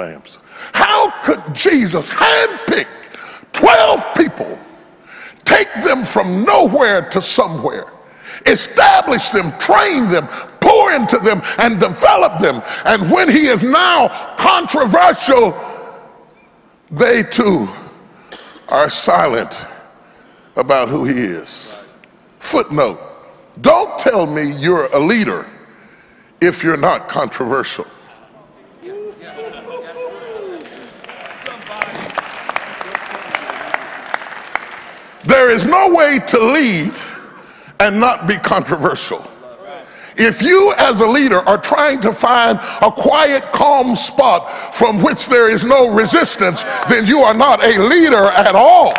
lambs. How could Jesus handpick 12 people, take them from nowhere to somewhere, establish them, train them, pour into them, and develop them? And when he is now controversial, they too are silent about who he is. Footnote: don't tell me you're a leader if you're not controversial. There is no way to lead and not be controversial. If you as a leader are trying to find a quiet, calm spot from which there is no resistance, then you are not a leader at all.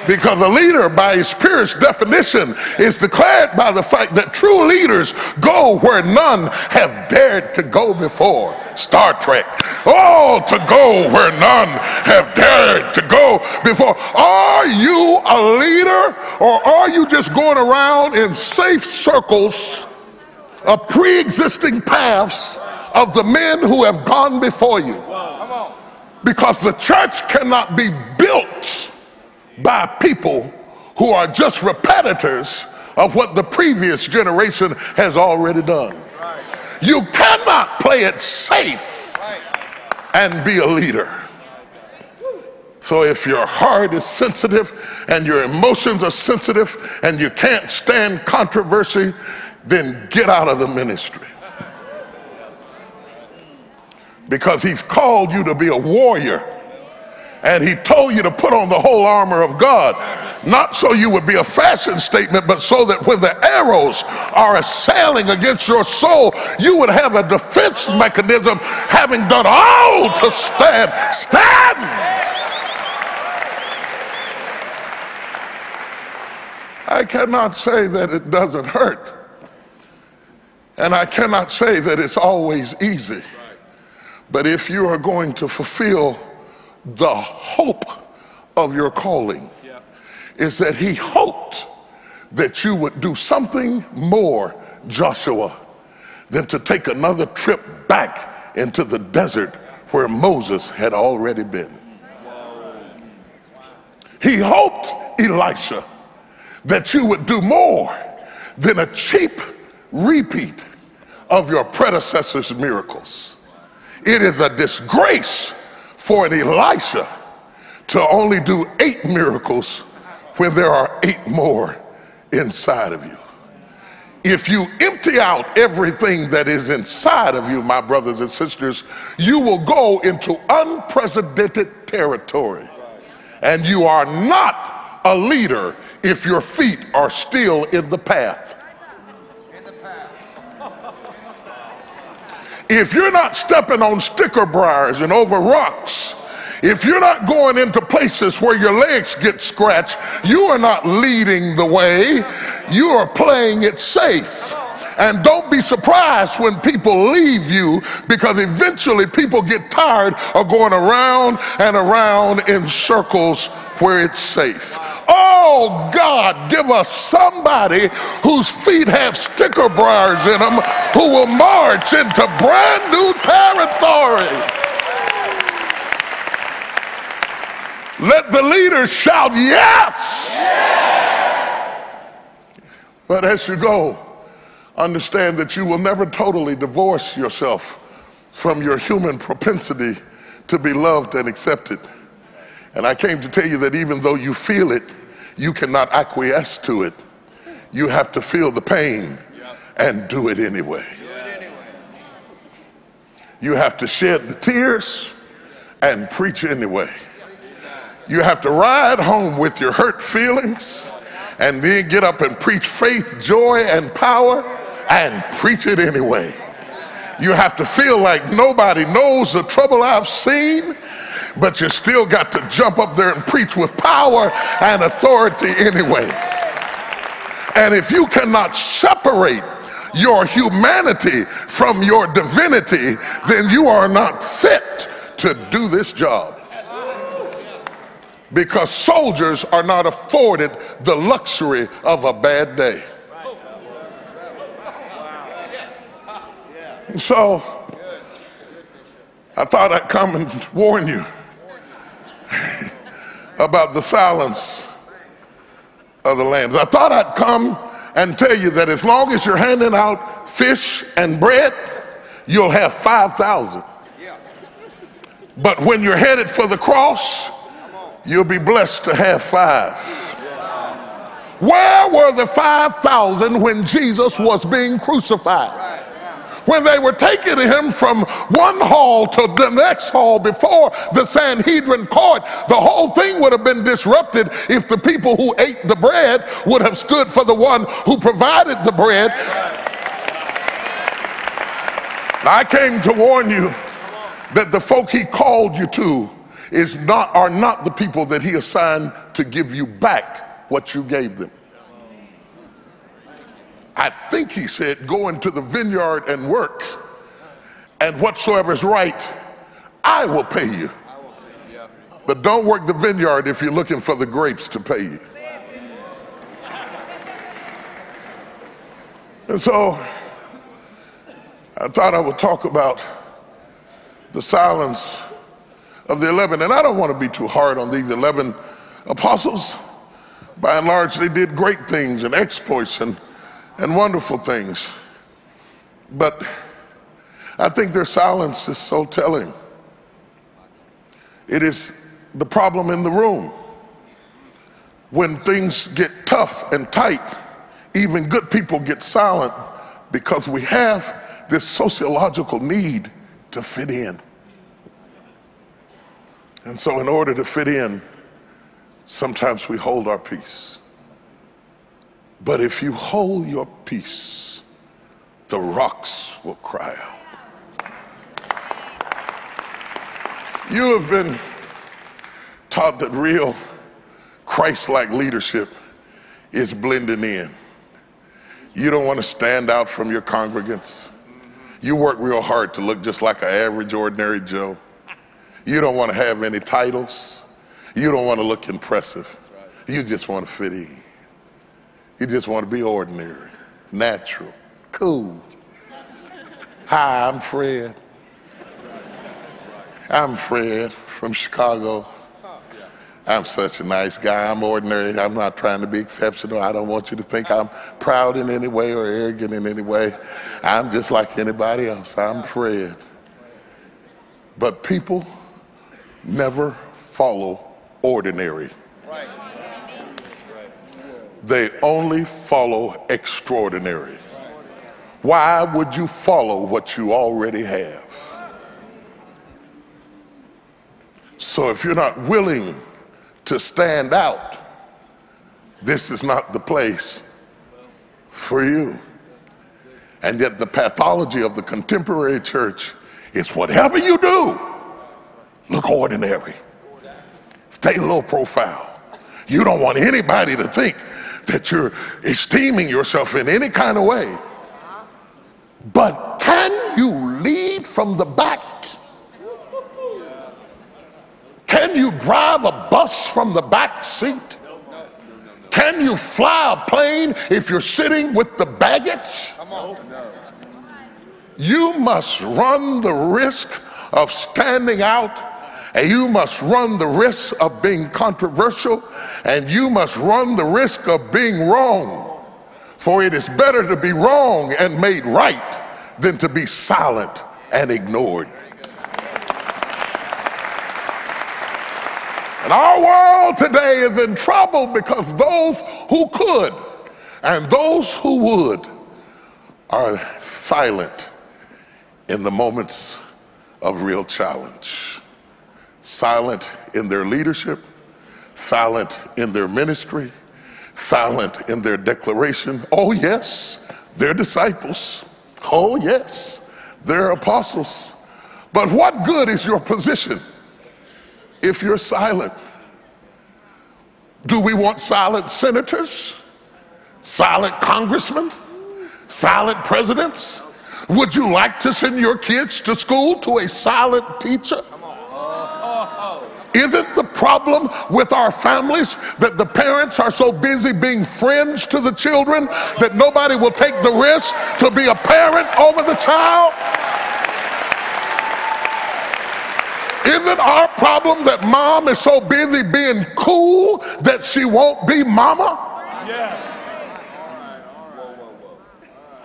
Because a leader, by his purest definition, is declared by the fact that true leaders go where none have dared to go before. Star Trek. Oh, to go where none have dared to go before. Are you a leader, or are you just going around in safe circles of pre-existing paths of the men who have gone before you? Because the church cannot be built by people who are just repetitors of what the previous generation has already done. You cannot play it safe and be a leader. So if your heart is sensitive and your emotions are sensitive and you can't stand controversy, then get out of the ministry. Because he's called you to be a warrior. And he told you to put on the whole armor of God, not so you would be a fashion statement, but so that when the arrows are assailing against your soul, you would have a defense mechanism, having done all to stand. Stand! I cannot say that it doesn't hurt. And I cannot say that it's always easy. But if you are going to fulfill the hope of your calling, is that he hoped that you would do something more, Joshua, than to take another trip back into the desert where Moses had already been. He hoped, Elisha, that you would do more than a cheap repeat of your predecessor's miracles. It is a disgrace for an Elisha to only do 8 miracles when there are 8 more inside of you. If you empty out everything that is inside of you, my brothers and sisters, you will go into unprecedented territory. And you are not a leader if your feet are still in the path. If you're not stepping on sticker briars and over rocks, if you're not going into places where your legs get scratched, you are not leading the way. You are playing it safe. And don't be surprised when people leave you, because eventually people get tired of going around and around in circles where it's safe. Oh God, give us somebody whose feet have sticker briars in them, who will march into brand new territory. Let the leaders shout, yes! But as you go, understand that you will never totally divorce yourself from your human propensity to be loved and accepted. And I came to tell you that even though you feel it, you cannot acquiesce to it. You have to feel the pain and do it anyway. You have to shed the tears and preach anyway. You have to ride home with your hurt feelings and then get up and preach faith, joy, and power and preach it anyway. You have to feel like nobody knows the trouble I've seen, but you still got to jump up there and preach with power and authority anyway. And if you cannot separate your humanity from your divinity, then you are not fit to do this job. Because soldiers are not afforded the luxury of a bad day. So I thought I'd come and warn you about the silence of the lambs. I thought I'd come and tell you that as long as you're handing out fish and bread, you'll have 5,000. But when you're headed for the cross, you'll be blessed to have 5. Where were the 5,000 when Jesus was being crucified? When they were taking him from one hall to the next hall before the Sanhedrin court, the whole thing would have been disrupted if the people who ate the bread would have stood for the one who provided the bread. I came to warn you that the folk he called you to are not the people that he assigned to give you back what you gave them. I think he said, go into the vineyard and work, and whatsoever is right, I will pay you. But don't work the vineyard if you're looking for the grapes to pay you. And so I thought I would talk about the silence of the 11. And I don't want to be too hard on these 11 apostles. By and large, they did great things and exploits and wonderful things. But I think their silence is so telling. It is the problem in the room. When things get tough and tight, even good people get silent because we have this sociological need to fit in. And so in order to fit in, sometimes we hold our peace. But if you hold your peace, the rocks will cry out. You have been taught that real Christ-like leadership is blending in. You don't want to stand out from your congregants. You work real hard to look just like an average, ordinary Joe. You don't want to have any titles. You don't want to look impressive. You just want to fit in. You just want to be ordinary, natural, cool. Hi, I'm Fred. I'm Fred from Chicago. I'm such a nice guy. I'm ordinary. I'm not trying to be exceptional. I don't want you to think I'm proud in any way or arrogant in any way. I'm just like anybody else. I'm Fred. But people never follow ordinary. They only follow extraordinary. Why would you follow what you already have? So if you're not willing to stand out, this is not the place for you. And yet the pathology of the contemporary church is whatever you do, look ordinary. Stay low profile. You don't want anybody to think that you're esteeming yourself in any kind of way. But can you lead from the back? Can you drive a bus from the back seat? Can you fly a plane if you're sitting with the baggage? You must run the risk of standing out, and you must run the risk of being controversial, and you must run the risk of being wrong. For it is better to be wrong and made right than to be silent and ignored. And our world today is in trouble because those who could and those who would are silent in the moments of real challenge. Silent in their leadership, silent in their ministry, silent in their declaration. Oh yes, they're disciples. Oh yes, they're apostles. But what good is your position if you're silent? Do we want silent senators? Silent congressmen? Silent presidents? Would you like to send your kids to school to a silent teacher? Isn't the problem with our families that the parents are so busy being friends to the children that nobody will take the risk to be a parent over the child? Isn't our problem that mom is so busy being cool that she won't be mama? Yes.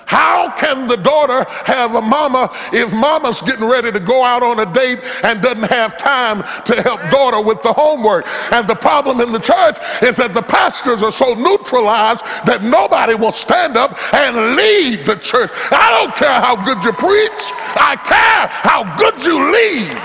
How can the daughter have a mama if mama's getting ready to go out on a date and doesn't have time to help daughter with the homework? And the problem in the church is that the pastors are so neutralized that nobody will stand up and lead the church. I don't care how good you preach. I care how good you lead.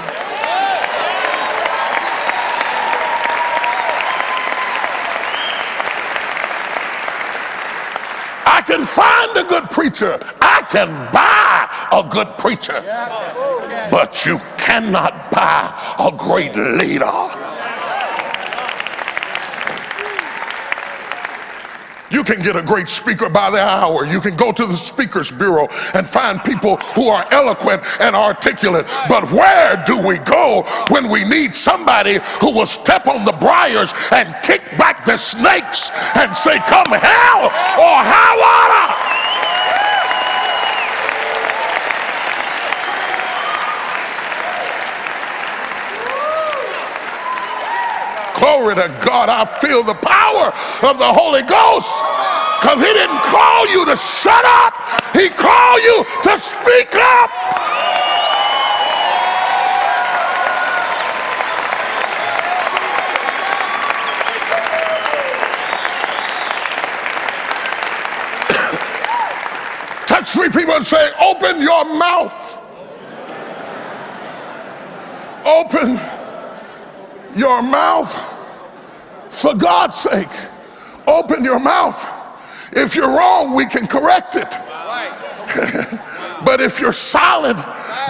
I can find a good preacher. I can buy a good preacher. But you cannot buy a great leader. You can get a great speaker by the hour. You can go to the speakers bureau and find people who are eloquent and articulate. But where do we go when we need somebody who will step on the briars and kick back the snakes and say, come hell or high water? Glory to God, I feel the power of the Holy Ghost, because he didn't call you to shut up. He called you to speak up. Touch three people and say, open your mouth. Open your mouth. For God's sake, open your mouth. If you're wrong, we can correct it. But if you're silent,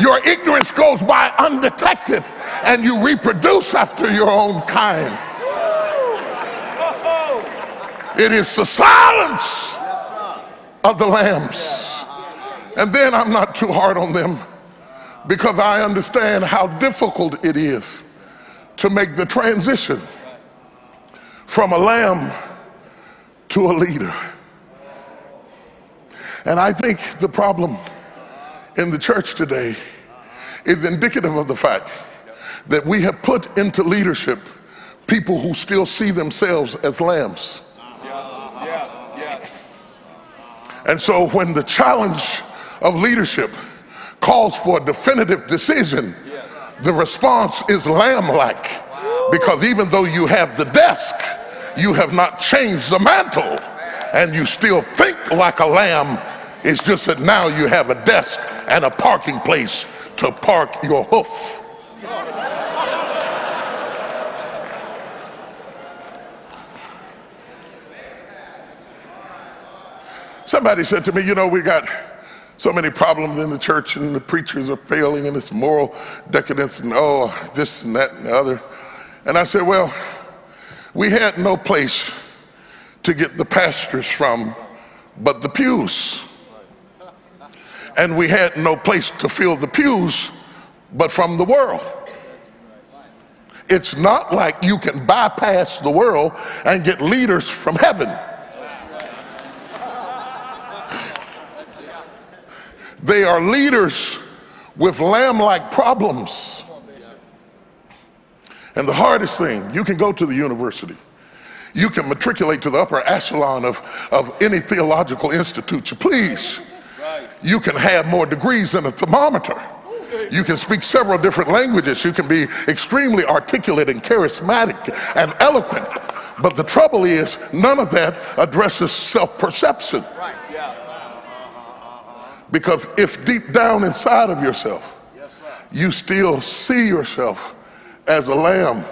your ignorance goes by undetected and you reproduce after your own kind. It is the silence of the lambs. And then I'm not too hard on them, because I understand how difficult it is to make the transition from a lamb to a leader. And I think the problem in the church today is indicative of the fact that we have put into leadership people who still see themselves as lambs. And so when the challenge of leadership calls for a definitive decision, the response is lamb-like, because even though you have the desk, you have not changed the mantle, and you still think like a lamb. It's just that now you have a desk and a parking place to park your hoof. Somebody said to me, you know, we got so many problems in the church and the preachers are failing and it's moral decadence and oh, this and that and the other. And I said, well, we had no place to get the pastors from but the pews. And we had no place to fill the pews but from the world. It's not like you can bypass the world and get leaders from heaven. They are leaders with lamb-like problems. And the hardest thing, you can go to the university. You can matriculate to the upper echelon of any theological institute you please. You can have more degrees than a thermometer. You can speak several different languages. You can be extremely articulate and charismatic and eloquent. But the trouble is, none of that addresses self-perception. Because if deep down inside of yourself, you still see yourself as a lamb,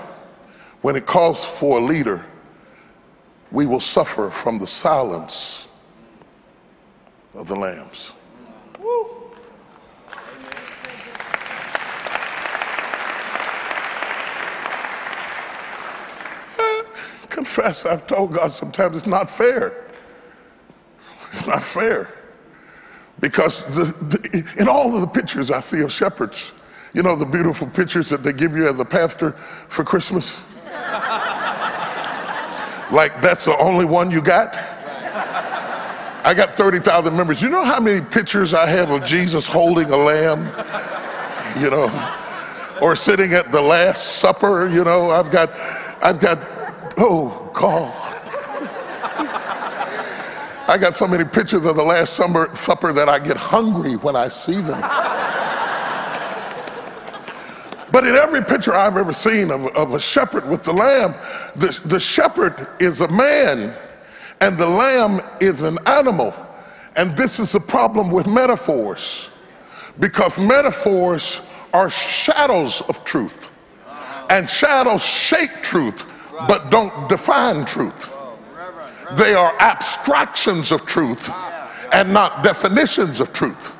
when it calls for a leader, we will suffer from the silence of the lambs. Confess, I've told God sometimes it's not fair. It's not fair. Because in all of the pictures I see of shepherds, you know, the beautiful pictures that they give you as a pastor for Christmas? Like that's the only one you got? I got 30,000 members. You know how many pictures I have of Jesus holding a lamb? You know, Or sitting at the Last Supper, you know, I've got, oh God. I got so many pictures of the Last Supper that I get hungry when I see them. But in every picture I've ever seen of a shepherd with the lamb, the shepherd is a man and the lamb is an animal. And this is the problem with metaphors, because metaphors are shadows of truth, and shadows shape truth but don't define truth. They are abstractions of truth and not definitions of truth.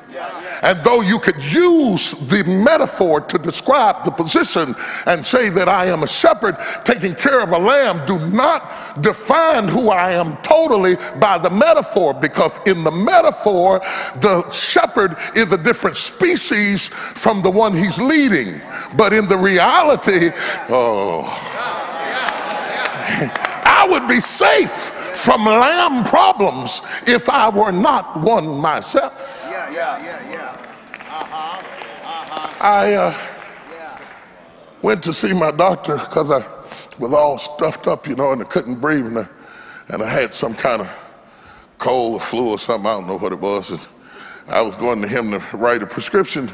And though you could use the metaphor to describe the position and say that I am a shepherd taking care of a lamb, do not define who I am totally by the metaphor, because in the metaphor, the shepherd is a different species from the one he's leading. But in the reality, I would be safe from lamb problems if I were not one myself. I went to see my doctor because I was all stuffed up, you know, and I couldn't breathe, and I had some kind of cold or flu or something. I don't know what it was. And I was going to him to write a prescription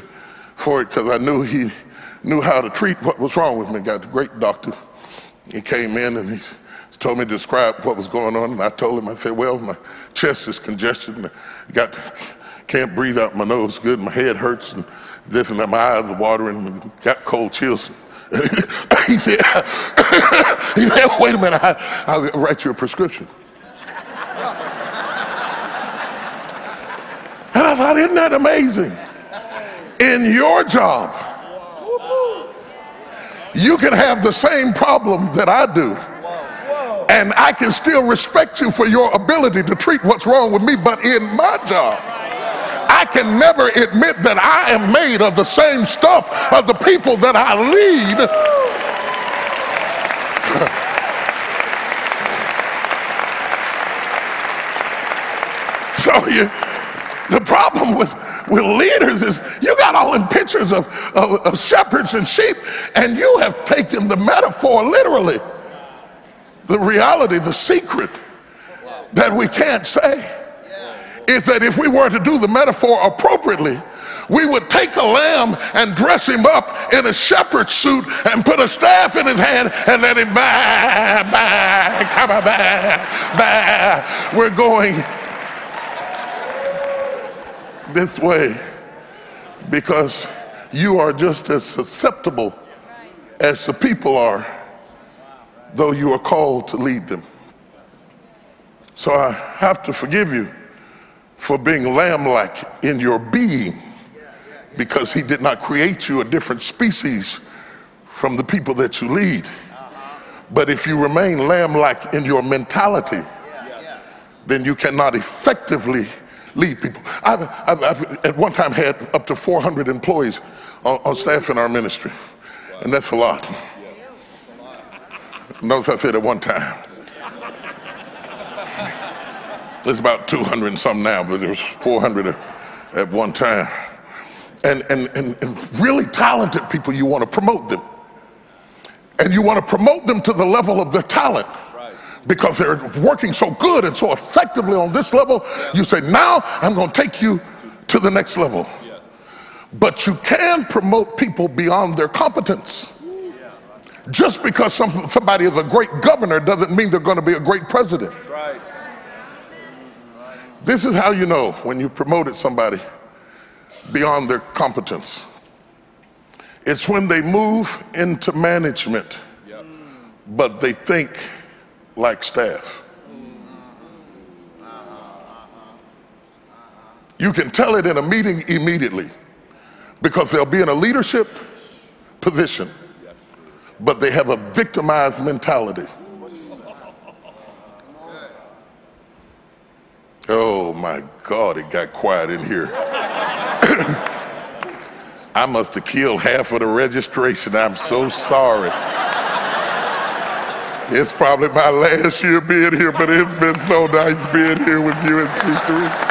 for it because I knew he knew how to treat what was wrong with me. Got a great doctor. He came in and he told me to describe what was going on, and I told him, I said, well, my chest is congested, and I can't breathe out my nose good, my head hurts, and this and that, my eyes are watering, and got cold chills. he said, wait a minute, I'll write you a prescription. And I thought, isn't that amazing? In your job, you can have the same problem that I do, and I can still respect you for your ability to treat what's wrong with me. But in my job, I can never admit that I am made of the same stuff of the people that I lead. So the problem with leaders is you got all in pictures of shepherds and sheep, and you have taken the metaphor literally. The reality, the secret that we can't say is that if we were to do the metaphor appropriately, we would take a lamb and dress him up in a shepherd's suit and put a staff in his hand and let him We're going this way because you are just as susceptible as the people are, though you are called to lead them. So I have to forgive you for being lamb-like in your being, because he did not create you a different species from the people that you lead. But if you remain lamb-like in your mentality, then you cannot effectively lead people. I've at one time had up to 400 employees on staff in our ministry, and that's a lot. Notice I said at one time. There's about 200 and some now, but there was 400 at one time. And really talented people, you want to promote them. And you want to promote them to the level of their talent. Because they're working so good and so effectively on this level, you say, now I'm going to take you to the next level. But you can promote people beyond their competence. Just because somebody is a great governor doesn't mean they're going to be a great president. This is how you know when you promoted somebody beyond their competence. It's when they move into management, but they think like staff. You can tell it in a meeting immediately, because they'll be in a leadership position, but they have a victimized mentality. Oh my God, it got quiet in here. I must have killed half of the registration. I'm so sorry. It's probably my last year being here, but it's been so nice being here with you at C3.